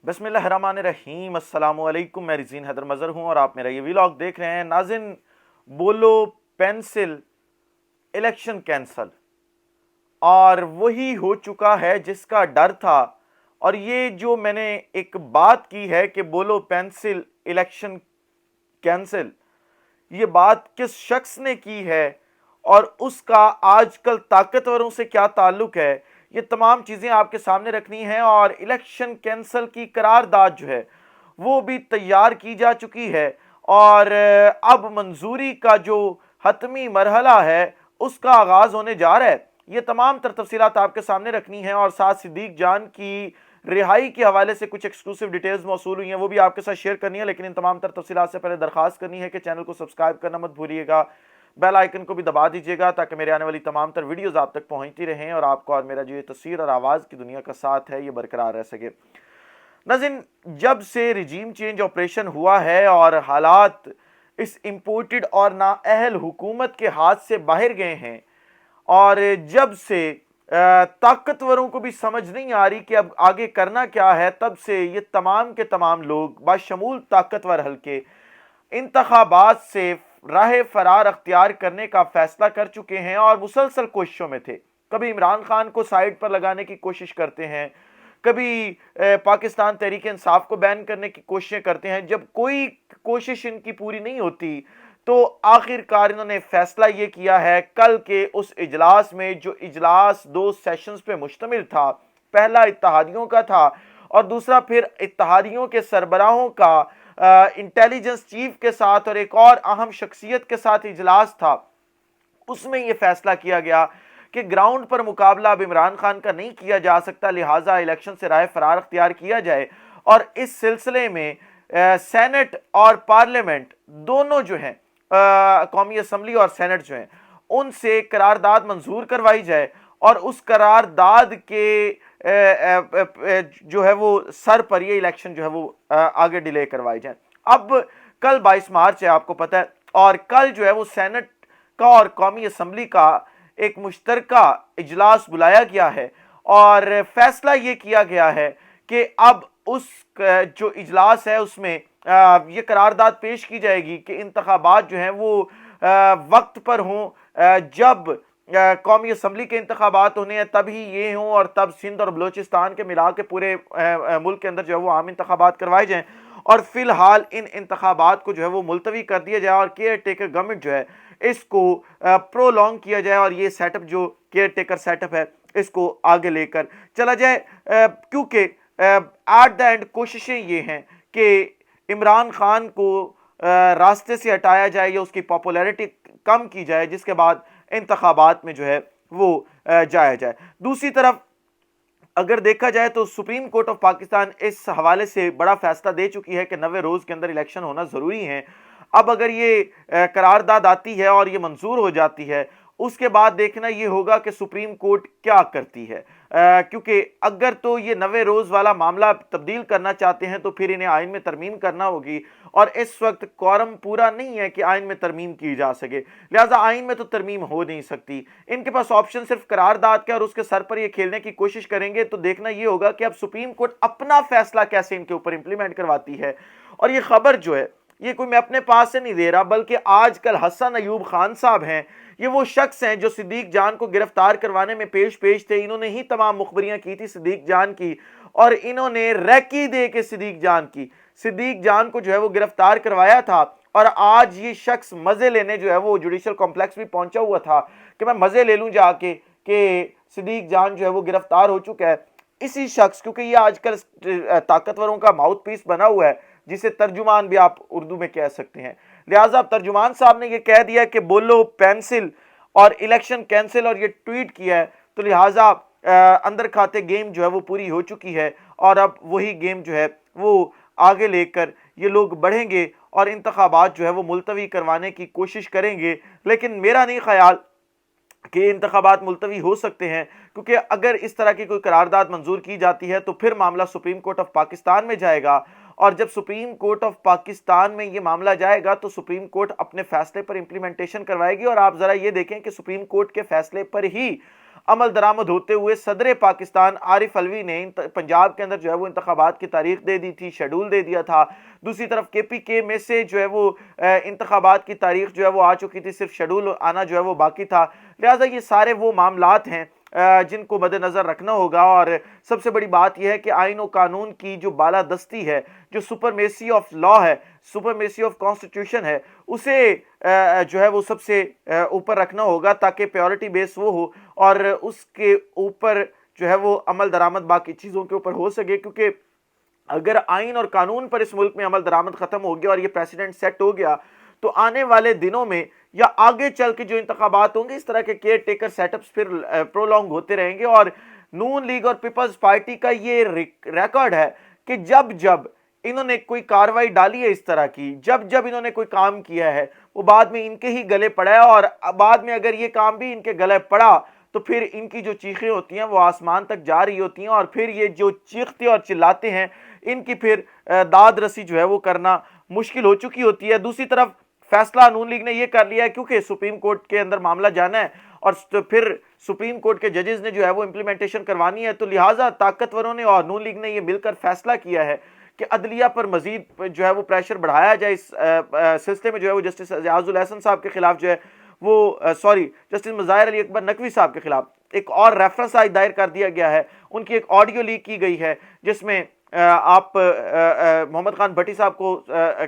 بسم اللہ الرحمن الرحیم، السلام علیکم۔ میں رزین حیدر مظہر ہوں اور آپ میرا یہ ویلاگ دیکھ رہے ہیں۔ ناظرین، بولو پینسل الیکشن کینسل، اور وہی ہو چکا ہے جس کا ڈر تھا۔ اور یہ جو میں نے ایک بات کی ہے کہ بولو پینسل الیکشن کینسل، یہ بات کس شخص نے کی ہے اور اس کا آج کل طاقتوروں سے کیا تعلق ہے، یہ تمام چیزیں آپ کے سامنے رکھنی ہیں۔ اور الیکشن کینسل کی قرارداد جو ہے وہ بھی تیار کی جا چکی ہے، اور اب منظوری کا جو حتمی مرحلہ ہے اس کا آغاز ہونے جا رہا ہے۔ یہ تمام تر تفصیلات آپ کے سامنے رکھنی ہیں، اور ساتھ صدیق جان کی رہائی کے حوالے سے کچھ ایکسکلوسیو ڈیٹیلز موصول ہوئی ہیں، وہ بھی آپ کے ساتھ شیئر کرنی ہے۔ لیکن ان تمام تر تفصیلات سے پہلے درخواست کرنی ہے کہ چینل کو سبسکرائب کرنا مت بھولیے گا، بیل آئیکن کو بھی دبا دیجیے گا تاکہ میرے آنے والی تمام تر ویڈیوز آپ تک پہنچتی رہیں اور آپ کو اور میرا جو یہ تصویر اور آواز کی دنیا کا ساتھ ہے یہ برقرار رہ سکے۔ ناظرین، جب سے رجیم چینج آپریشن ہوا ہے اور حالات اس امپورٹڈ اور نااہل حکومت کے ہاتھ سے باہر گئے ہیں، اور جب سے طاقتوروں کو بھی سمجھ نہیں آ رہی کہ اب آگے کرنا کیا ہے، تب سے یہ تمام کے تمام لوگ بشمول طاقتور حلقے انتخابات سے راہ فرار اختیار کرنے کا فیصلہ کر چکے ہیں، اور مسلسل کوششوں میں تھے۔ کبھی عمران خان کو سائیڈ پر لگانے کی کوشش کرتے ہیں، کبھی پاکستان تحریک انصاف کو بین کرنے کی کوششیں کرتے ہیں۔ جب کوئی کوشش ان کی پوری نہیں ہوتی تو آخر کار انہوں نے فیصلہ یہ کیا ہے کل کے اس اجلاس میں، جو اجلاس 2 سیشنز پہ مشتمل تھا۔ پہلا اتحادیوں کا تھا اور دوسرا پھر اتحادیوں کے سربراہوں کا انٹیلیجنس چیف کے ساتھ اور ایک اور اہم شخصیت کے ساتھ اجلاس تھا۔ اس میں یہ فیصلہ کیا گیا کہ گراؤنڈ پر مقابلہ اب عمران خان کا نہیں کیا جا سکتا، لہٰذا الیکشن سے راہ فرار اختیار کیا جائے، اور اس سلسلے میں سینٹ اور پارلیمنٹ دونوں جو ہیں، قومی اسمبلی اور سینٹ جو ہیں، ان سے قرارداد منظور کروائی جائے، اور اس قرارداد کے جو ہے وہ سر پر یہ الیکشن جو ہے وہ آگے ڈیلے کروائی جائیں۔ اب کل 22 مارچ ہے، آپ کو پتہ ہے، اور کل جو ہے وہ سینٹ کا اور قومی اسمبلی کا ایک مشترکہ اجلاس بلایا گیا ہے، اور فیصلہ یہ کیا گیا ہے کہ اب اس جو اجلاس ہے اس میں یہ قرارداد پیش کی جائے گی کہ انتخابات جو ہیں وہ وقت پر ہوں۔ جب قومی اسمبلی کے انتخابات ہونے ہیں تب ہی یہ ہوں، اور تب سندھ اور بلوچستان کے ملا کے پورے ملک کے اندر جو ہے وہ عام انتخابات کروائے جائیں، اور فی الحال ان انتخابات کو جو ہے وہ ملتوی کر دیا جائے، اور کیئر ٹیکر گورنمنٹ جو ہے اس کو پرولونگ کیا جائے، اور یہ سیٹ اپ جو کیئر ٹیکر سیٹ اپ ہے اس کو آگے لے کر چلا جائے، کیونکہ ایٹ دا اینڈ کوششیں یہ ہیں کہ عمران خان کو راستے سے ہٹایا جائے یا اس کی پاپولیرٹی کم کی جائے، جس کے بعد انتخابات میں جو ہے وہ جایا جائے۔ دوسری طرف اگر دیکھا جائے تو سپریم کورٹ آف پاکستان اس حوالے سے بڑا فیصلہ دے چکی ہے کہ 90 روز کے اندر الیکشن ہونا ضروری ہے۔ اب اگر یہ قرارداد آتی ہے اور یہ منظور ہو جاتی ہے، اس کے بعد دیکھنا یہ ہوگا کہ سپریم کورٹ کیا کرتی ہے، کیونکہ اگر تو یہ 90 روز والا معاملہ تبدیل کرنا چاہتے ہیں تو پھر انہیں آئین میں ترمیم کرنا ہوگی، اور اس وقت کوارم پورا نہیں ہے کہ آئین میں ترمیم کی جا سکے، لہٰذا آئین میں تو ترمیم ہو نہیں سکتی۔ ان کے پاس آپشن صرف قرارداد کا، اور اس کے سر پر یہ کھیلنے کی کوشش کریں گے تو دیکھنا یہ ہوگا کہ اب سپریم کورٹ اپنا فیصلہ کیسے ان کے اوپر امپلیمنٹ کرواتی ہے۔ اور یہ خبر جو ہے یہ کوئی میں اپنے پاس سے نہیں دے رہا، بلکہ آج کل حسن ایوب خان صاحب ہیں، یہ وہ شخص ہیں جو صدیق جان کو گرفتار کروانے میں پیش تھے۔ انہوں نے ہی تمام مخبریاں کی تھی صدیق جان کی، اور انہوں نے ریکی دے کے صدیق جان کو جو ہے وہ گرفتار کروایا تھا، اور آج یہ شخص مزے لینے جو ہے وہ جوڈیشل کمپلیکس بھی پہنچا ہوا تھا کہ میں مزے لے لوں جا کے کہ صدیق جان جو ہے وہ گرفتار ہو چکا ہے۔ اسی شخص، کیونکہ یہ آج کل طاقتوروں کا ماؤتھ پیس بنا ہوا ہے، جسے ترجمان بھی آپ اردو میں کہہ سکتے ہیں، لہٰذا ترجمان صاحب نے یہ کہہ دیا کہ بولو پینسل اور الیکشن کینسل، اور یہ ٹویٹ کیا ہے، تو لہٰذا اندر کھاتے گیم جو ہے وہ پوری ہو چکی ہے، اور اب وہی گیم جو ہے وہ آگے لے کر یہ لوگ بڑھیں گے اور انتخابات جو ہے وہ ملتوی کروانے کی کوشش کریں گے۔ لیکن میرا نہیں خیال کہ انتخابات ملتوی ہو سکتے ہیں، کیونکہ اگر اس طرح کی کوئی قرارداد منظور کی جاتی ہے تو پھر معاملہ سپریم کورٹ آف پاکستان میں جائے گا، اور جب سپریم کورٹ آف پاکستان میں یہ معاملہ جائے گا تو سپریم کورٹ اپنے فیصلے پر امپلیمنٹیشن کروائے گی، اور آپ ذرا یہ دیکھیں کہ سپریم کورٹ کے فیصلے پر ہی عمل درآمد ہوتے ہوئے صدر پاکستان عارف علوی نے پنجاب کے اندر جو ہے وہ انتخابات کی تاریخ دے دی تھی، شیڈول دے دیا تھا. دوسری طرف کے پی کے میں سے جو ہے وہ انتخابات کی تاریخ جو ہے وہ آ چکی تھی، صرف شیڈول آنا جو ہے وہ باقی تھا. لہٰذا یہ سارے وہ معاملات ہیں جن کو مد نظر رکھنا ہوگا. اور سب سے بڑی بات یہ ہے کہ آئین و قانون کی جو بالادستی ہے، جو سپرمیسی آف لا ہے، سپرمیسی آف کانسٹیٹیوشن ہے، اسے جو ہے وہ سب سے اوپر رکھنا ہوگا تاکہ پیورٹی بیس وہ ہو اور اس کے اوپر جو ہے وہ عمل درآمد باقی چیزوں کے اوپر ہو سکے. کیونکہ اگر آئین اور قانون پر اس ملک میں عمل درآمد ختم ہو گیا اور یہ پریسیڈنٹ سیٹ ہو گیا تو آنے والے دنوں میں یا آگے چل کے جو انتخابات ہوں گے اس طرح کے کیئر ٹیکر سیٹ اپس پھر پرولونگ ہوتے رہیں گے. اور نون لیگ اور پیپلز پارٹی کا یہ ریکارڈ ہے کہ جب جب انہوں نے کوئی کاروائی ڈالی ہے اس طرح کی، جب جب انہوں نے کوئی کام کیا ہے، وہ بعد میں ان کے ہی گلے پڑا ہے. اور بعد میں اگر یہ کام بھی ان کے گلے پڑا تو پھر ان کی جو چیخیں ہوتی ہیں وہ آسمان تک جا رہی ہوتی ہیں، اور پھر یہ جو چیختے اور چلاتے ہیں ان کی پھر داد رسی جو ہے وہ کرنا مشکل ہو چکی ہوتی ہے. دوسری طرف فیصلہ نون لیگ نے یہ کر لیا ہے کیونکہ سپریم کورٹ کے اندر معاملہ جانا ہے اور پھر سپریم کورٹ کے ججز نے جو ہے وہ امپلیمنٹیشن کروانی ہے، تو لہٰذا طاقتوروں نے اور نون لیگ نے یہ مل کر فیصلہ کیا ہے کہ عدلیہ پر مزید جو ہے وہ پریشر بڑھایا جائے. اس سلسلے میں جو ہے وہ جسٹس اعجاز الحسن صاحب کے خلاف جو ہے وہ جسٹس مظاہر علی اکبر نقوی صاحب کے خلاف ایک اور ریفرنس آج دائر کر دیا گیا ہے. ان کی ایک آڈیو لیک کی گئی ہے جس میں آپ محمد خان بھٹی صاحب کو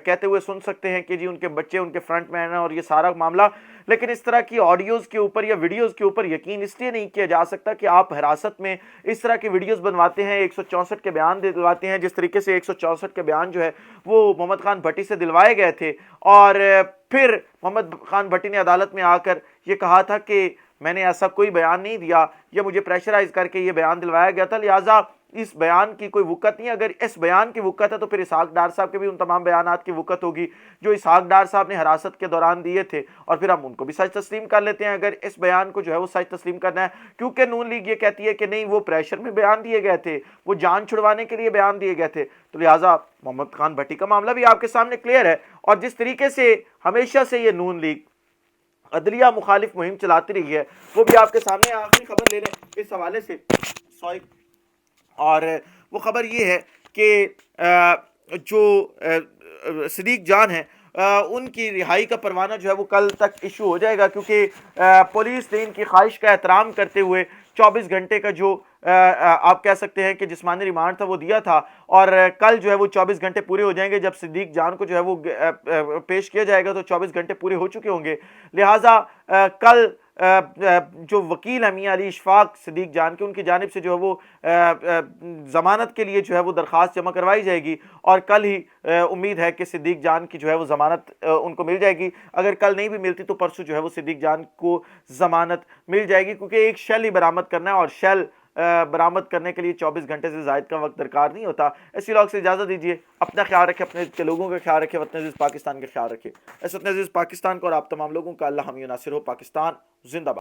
کہتے ہوئے سن سکتے ہیں کہ جی ان کے بچے ان کے فرنٹ مین ہیں اور یہ سارا معاملہ. لیکن اس طرح کی آڈیوز کے اوپر یا ویڈیوز کے اوپر یقین اس لیے نہیں کیا جا سکتا کہ آپ حراست میں اس طرح کی ویڈیوز بنواتے ہیں، 164 کے بیان دلواتے ہیں. جس طریقے سے 164 کے بیان جو ہے وہ محمد خان بھٹی سے دلوائے گئے تھے اور پھر محمد خان بھٹی نے عدالت میں آ کر یہ کہا تھا کہ میں نے ایسا کوئی بیان نہیں دیا، یہ مجھے پریشرائز کر کے یہ بیان دلوایا گیا تھا، لہٰذا اس بیان کی کوئی وقت نہیں. اگر اس بیان کی وقت ہے تو پھر اسحاق ڈار صاحب کے بھی ان تمام بیانات کی وقت ہوگی جو اسحاق ڈار صاحب نے حراست کے دوران دیے تھے، اور پھر ہم ان کو بھی سچ تسلیم کر لیتے ہیں اگر اس بیان کو جو ہے وہ سچ تسلیم کرنا ہے. کیونکہ نون لیگ یہ کہتی ہے کہ نہیں وہ پریشر میں بیان دیے گئے تھے، وہ جان چھڑوانے کے لیے بیان دیے گئے تھے، تو لہٰذا محمد خان بھٹی کا معاملہ بھی آپ کے سامنے کلیئر ہے. اور جس طریقے سے ہمیشہ سے یہ نون لیگ عدلیہ مخالف مہم چلاتی رہی ہے وہ بھی آپ کے سامنے. آخری خبر لے لیں اس حوالے سے، اور وہ خبر یہ ہے کہ جو صدیق جان ہیں ان کی رہائی کا پروانہ جو ہے وہ کل تک ایشو ہو جائے گا، کیونکہ پولیس نے ان کی خواہش کا احترام کرتے ہوئے 24 گھنٹے کا جو آپ کہہ سکتے ہیں کہ جسمانی ریمانڈ تھا وہ دیا تھا، اور کل جو ہے وہ 24 گھنٹے پورے ہو جائیں گے. جب صدیق جان کو جو ہے وہ پیش کیا جائے گا تو 24 گھنٹے پورے ہو چکے ہوں گے. لہٰذا کل جو وکیل ہیں میاں علی اشفاق صدیق جان کے، ان کی جانب سے جو ہے وہ ضمانت کے لیے جو ہے وہ درخواست جمع کروائی جائے گی، اور کل ہی امید ہے کہ صدیق جان کی جو ہے وہ ضمانت ان کو مل جائے گی. اگر کل نہیں بھی ملتی تو پرسوں جو ہے وہ صدیق جان کو ضمانت مل جائے گی، کیونکہ ایک شیل ہی برآمد کرنا ہے اور شیل برآمد کرنے کے لیے 24 گھنٹے سے زائد کا وقت درکار نہیں ہوتا. اسی وقت سے اجازت دیجیے، اپنا خیال رکھے، اپنے کے لوگوں کا خیال رکھے، وطن عزیز پاکستان کا خیال رکھے. اس وطن عزیز پاکستان کو اور آپ تمام لوگوں کا اللہ حامی و ناصر ہو. پاکستان زندہ باد.